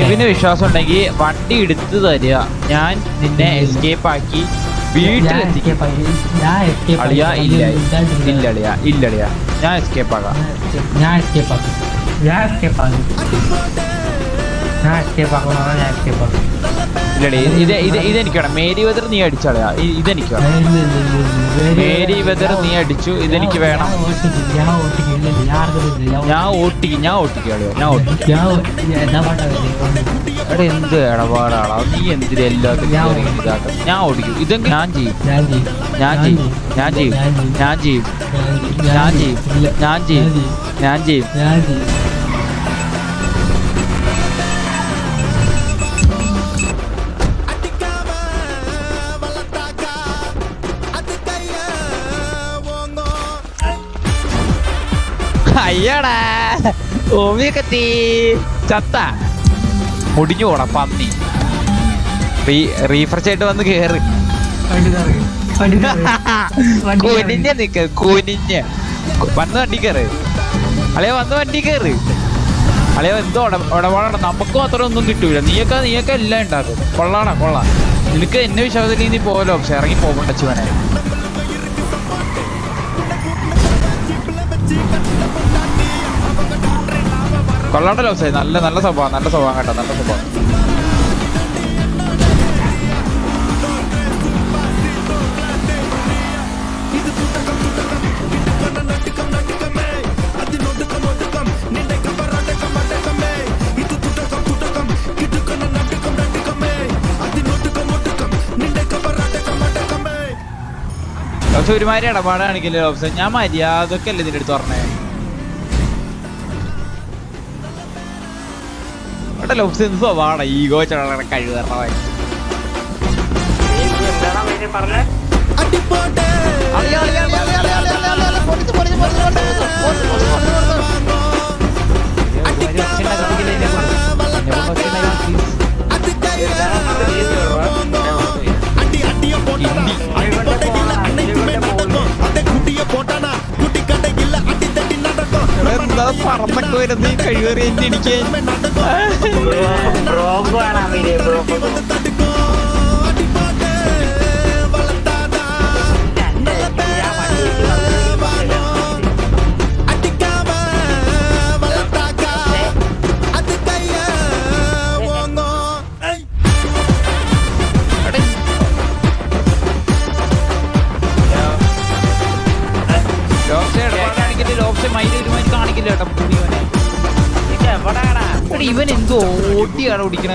പിന്നെ വിശ്വാസം ഉണ്ടെങ്കിൽ വണ്ടി എടുത്ത് തരിക, ഞാൻ നിന്നെ എസ്കേപ്പ് ആക്കി വീട്ടിലെത്തിക്കും. അളിയാ ഇല്ല ഇല്ലളിയാ ഇല്ലളിയാ, ഞാൻ എസ്കേപ്പ് ആക്കാം. ഇല്ലടി ഇതെനിക്ക് വേണം. മേരി വെതർ നീ അടിച്ചളയാ, ഇതെനിക്ക് വേണം. മേരി വെതർ നീ അടിച്ചു, ഇതെനിക്ക് വേണം. ഞാൻ ഓട്ടിക്കും കളിയോ, ഞാൻ ഓട്ടിക്കാം. എടാ എന്ത് ഇടപാടാളാ നീ, എന്തിനും എല്ലാത്തിനും ഇതാക്കും. ഞാൻ ഓടിക്കും, ഇതെങ്കിൽ ഞാൻ ചെയ്യും. അയ്യടാ ഓമിയൊക്കെത്തി ചത്ത മുടിഞ്ഞു പോടാ പന്നി. റീഫ്രഷ് ആയിട്ട് വന്ന് കേറി കുനിഞ്ഞ് നിക്ക്, കുനിഞ്ഞ് വന്ന് വണ്ടി കയറ് അളിയ, വന്ന് വണ്ടി കയറ് അളിയ. എന്തോ ഇടപാടാണ്, നമുക്ക് മാത്രം ഒന്നും കിട്ടൂല. നീയൊക്കെ എല്ലാം ഉണ്ടാക്കും. കൊള്ളാം. നിനക്ക് എന്നെ വിശ്വാസത്തിൽ നീ പോകലോ, പക്ഷെ ഇറങ്ങി പോകണ്ട ചുവനെ. കൊള്ളാണ്ടല്ലോ പക്ഷേ, നല്ല സ്വഭാവം കേട്ടോ, നല്ല സ്വഭാവം. പക്ഷെ ഒരുമാതിരി ഇടപാട് കാണിക്കില്ലേ ലോബ്സെ, ഞാൻ മര്യാദക്ക് അല്ലേ ഇതിൻ്റെ അടുത്ത് പറഞ്ഞേ. അവിടെ ലോബ്സെ എന്ത് സ്വഭാവമാണ്, ഈഗോ ചടങ്ങ കഴിവറവായി. പറന്നൊക്കെ വരുന്ന ഈ കഴിവേറി എന്നെ ഇടിക്കാൻ. ഇവൻ എന്തോ ഓട്ടിയാണ് ഓടിക്കണ,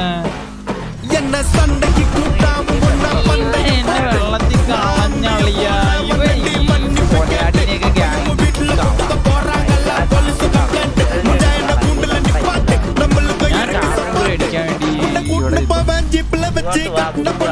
എന്നെ വെള്ളത്തിൽ കളഞ്ഞളിയ. ഞാൻ അടിക്കാൻ വേണ്ടി